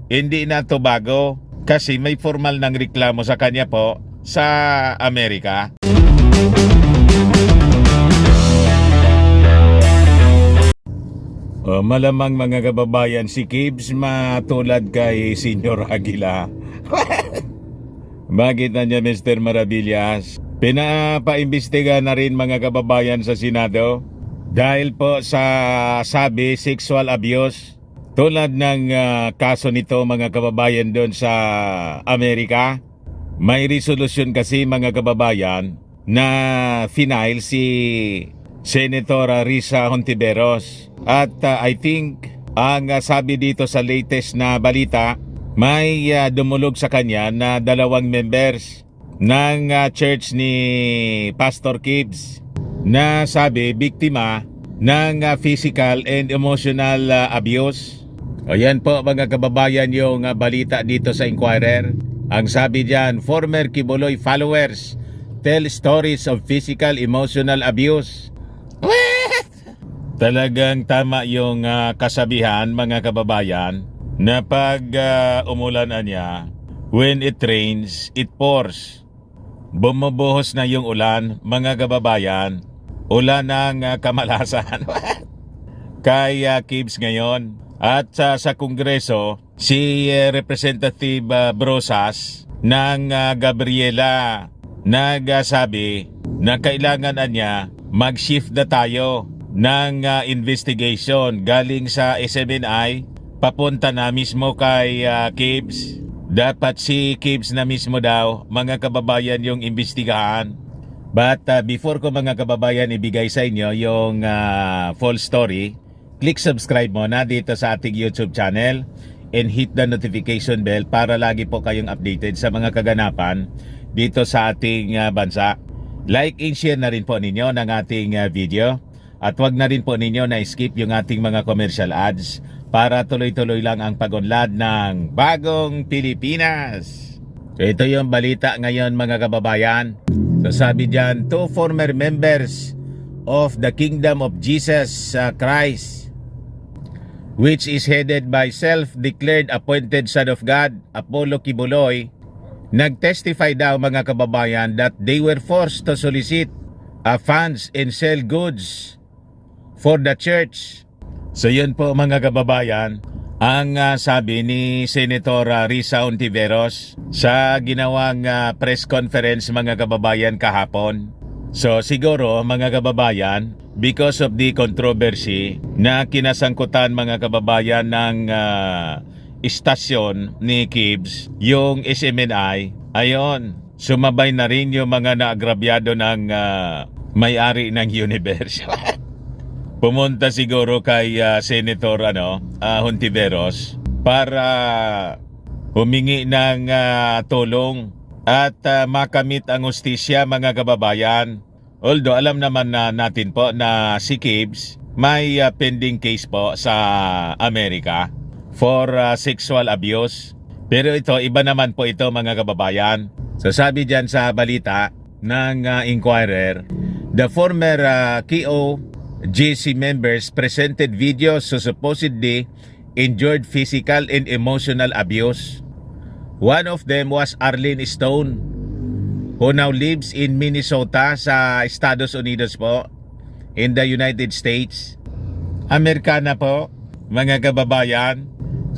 hindi na to bago kasi may formal ng reklamo sa kanya po sa Amerika. Malamang mga kababayan, si Kibs matulad kay Senior Aguila. Bakit na niya Mr. Maravillas? Pinapaimbestiga na rin mga kababayan sa Senado dahil po sa sabi sexual abuse. Tulad ng kaso nito mga kababayan doon sa Amerika, may resolusyon kasi mga kababayan na final si Senator Risa Hontiveros. At I think ang sabi dito sa latest na balita, may dumulog sa kanya na 2 members ng church ni Pastor Kibs na sabi biktima ng physical and emotional abuse. O yan po mga kababayan yung balita dito sa Inquirer. Ang sabi diyan, former Kibuloy followers tell stories of physical emotional abuse. Talagang tama yung kasabihan mga kababayan na pag umulan niya, when it rains, it pours. Bumubuhos na yung ulan mga kababayan. Ulan ng kamalasan. Kay Kibs ngayon. At sa Kongreso, si Representative Brosas ng Gabriela nagsabi na kailangan niya mag-shift na tayo ng investigation galing sa SMNI papunta na mismo kay Kibs. Dapat si Kibs na mismo daw mga kababayan yung imbestigahan. But before ko mga kababayan ibigay sa inyo yung full story, click subscribe muna dito sa ating YouTube channel and hit the notification bell para lagi po kayong updated sa mga kaganapan dito sa ating bansa. Like and share na rin po ninyo ng ating video at wag na rin po ninyo na skip yung ating mga commercial ads para tuloy-tuloy lang ang pag-unlad ng bagong Pilipinas. So ito yung balita ngayon mga kababayan. So sabi dyan, 2 former members of the Kingdom of Jesus Christ, which is headed by self-declared appointed Son of God, Apollo Kibuloy, nag-testify daw mga kababayan that they were forced to solicit funds and sell goods for the church. So yun po mga kababayan, ang sabi ni Senator Risa Hontiveros sa ginawang press conference mga kababayan kahapon. So siguro mga kababayan, because of the controversy na kinasangkutan mga kababayan ng istasyon ni Kibs, yung SMNI, ayon, sumabay na rin yung mga naagrabyado ng may-ari ng universe. Pumunta siguro kay Senator Hontiveros para humingi ng tulong at makamit ang hustisya mga kababayan. Although alam naman natin po na si Kibs may pending case po sa Amerika for sexual abuse. Pero ito, iba naman po ito mga kababayan. So sabi dyan sa balita ng Inquirer, the former KOJC members presented videos so supposedly endured physical and emotional abuse. One of them was Arlene Stone, who now lives in Minnesota sa Estados Unidos po, in the United States. Amerikana po, mga kababayan.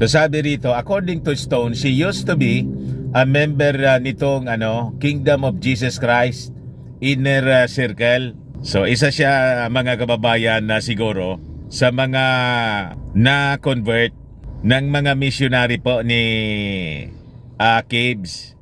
So sabi rito, according to Stone, she used to be a member nitong Kingdom of Jesus Christ inner circle. So isa siya mga kababayan na siguro sa mga na-convert ng mga missionary po ni Kibs.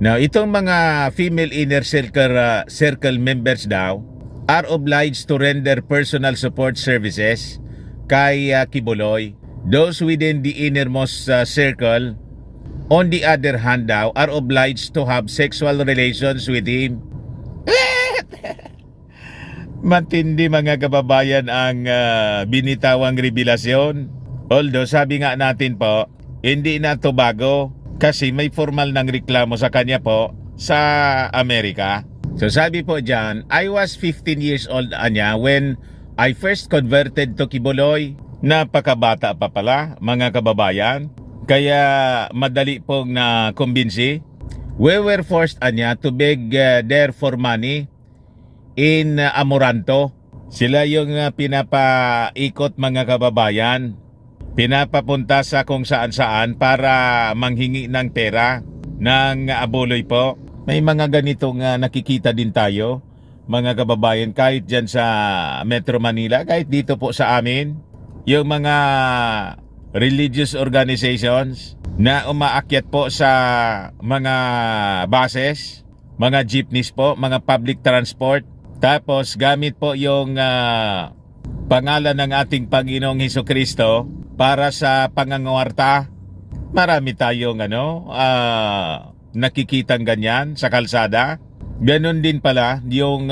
Now, itong mga female inner circle members daw are obliged to render personal support services kay Kibuloy. Those within the innermost circle, on the other hand daw, are obliged to have sexual relations with him. Matindi mga kababayan ang binitawang revelasyon. Although sabi nga natin po, hindi na to bago kasi may formal ng reklamo sa kanya po sa Amerika. So sabi po dyan, I was 15 years old when I first converted to Kibuloy. Napakabata pa pala mga kababayan. kaya madali pong na kumbinsi. We were forced anya to beg there for money in Amoranto. Sila yung pinapaikot mga kababayan, pinapapunta sa kung saan-saan para manghingi ng pera ng abuloy po. May mga ganitong nakikita din tayo mga kababayan kahit dyan sa Metro Manila, kahit dito po sa amin. Yung mga religious organizations na umaakyat po sa mga buses, mga jeepneys po, mga public transport. Tapos gamit po yung pangalan ng ating Panginoong Hesukristo para sa pangangawarta. Marami tayong nakikitang ganyan sa kalsada. Ganon din pala yung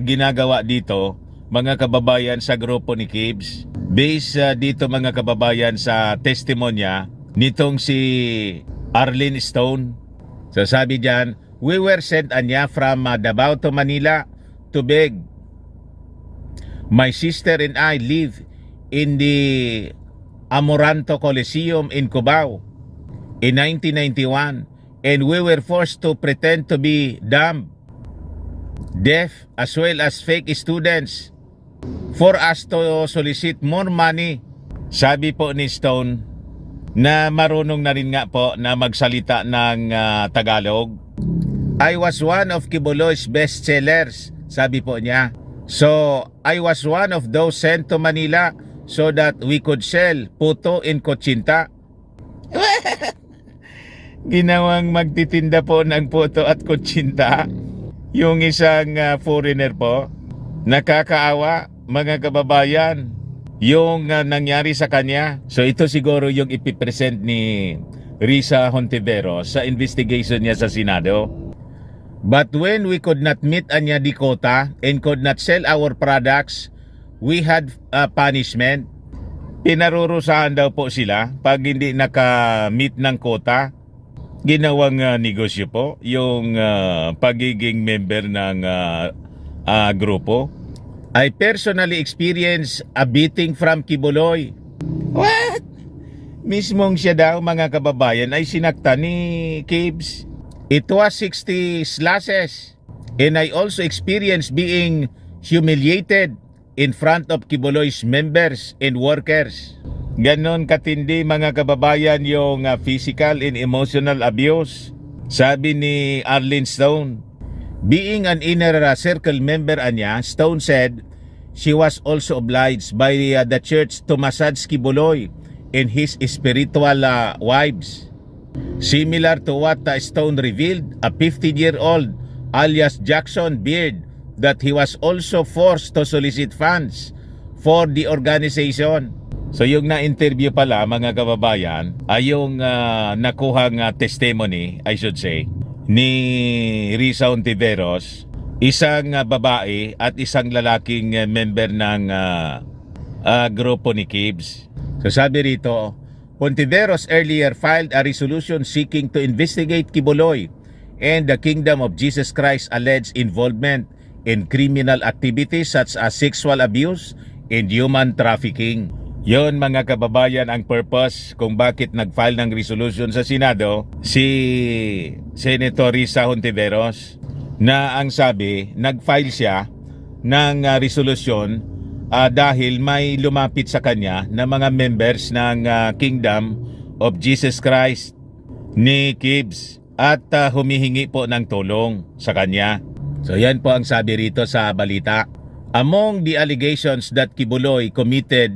ginagawa dito mga kababayan sa grupo ni Kibs. Based dito mga kababayan sa testimonya nitong si Arlene Stone. So sabi diyan, we were sent anya from Davao to Manila to beg. My sister and I live in the Amoranto Coliseum in Cubao in 1991, and we were forced to pretend to be dumb, deaf, as well as fake students for us to solicit more money. Sabi po ni Stone na marunong na rin nga po na magsalita ng Tagalog. I was one of Kibuloy's best sellers, sabi po niya. So, I was one of those sent to Manila so that we could sell puto in kotsinta. Ginawang magtitinda po ng puto at kotsinta yung isang foreigner po. Nakakaawa mga kababayan yung nangyari sa kanya. So ito siguro yung ipipresent ni Risa Hontiveros sa investigation niya sa Senado. But when we could not meet anya di quota and could not sell our products, we had punishment. Pinarurusahan daw po sila pag hindi naka-meet ng quota. Ginawang negosyo po yung pagiging member ng grupo. I personally experienced a beating from Kibuloy. What? Mismong siya daw mga kababayan ay sinaktan ni Kibs. It was 60 slashes. And I also experienced being humiliated in front of Kibuloy's members and workers. Ganon katindi mga kababayan yung physical and emotional abuse. Sabi ni Arlene Stone. Being an inner circle member anya, Stone said she was also obliged by the church to massage Kibuloy and his spiritual wives. Similar to what Stone revealed, a 15-year-old alias Jackson Beard, that he was also forced to solicit funds for the organization. So yung na-interview pala mga kababayan ay yung nakuhang testimony, I should say, ni Risa Hontiveros, isang babae at isang lalaking member ng grupo ni Kibs. So sabi rito, Hontiveros earlier filed a resolution seeking to investigate Kibuloy and the Kingdom of Jesus Christ alleged involvement in criminal activities such as sexual abuse and human trafficking. Yon mga kababayan ang purpose kung bakit nag-file ng resolution sa Senado si Senator Risa Hontiveros, na ang sabi nag-file siya ng resolution dahil may lumapit sa kanya na mga members ng Kingdom of Jesus Christ ni Kibs at humihingi po ng tulong sa kanya. So yan po ang sabi rito sa balita. Among the allegations that Kibuloy committed,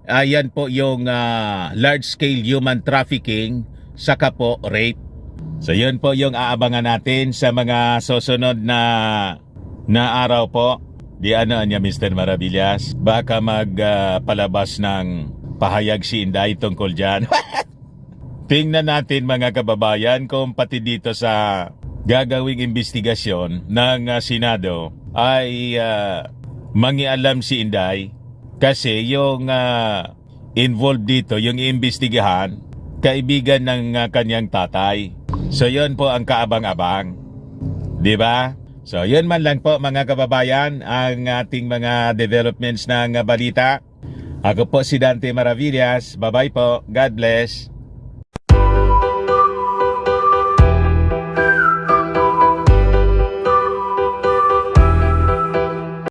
yan po yung large-scale human trafficking saka po rape. So yun po yung aabangan natin sa mga susunod na araw po. Di ano niya Mr. Maravillas, baka magpalabas ng pahayag si Inday tungkol dyan. Tingnan natin mga kababayan kung pati dito sa gagawing investigasyon ng Senado ay mangialam si Inday, kasi yung involved dito, yung iimbestigahan, kaibigan ng kanyang tatay. So yun po ang kaabang-abang, di ba? So yun man lang po mga kababayan ang ating mga developments ng balita. Ako po si Dante Maravillas. Bye bye po. God bless.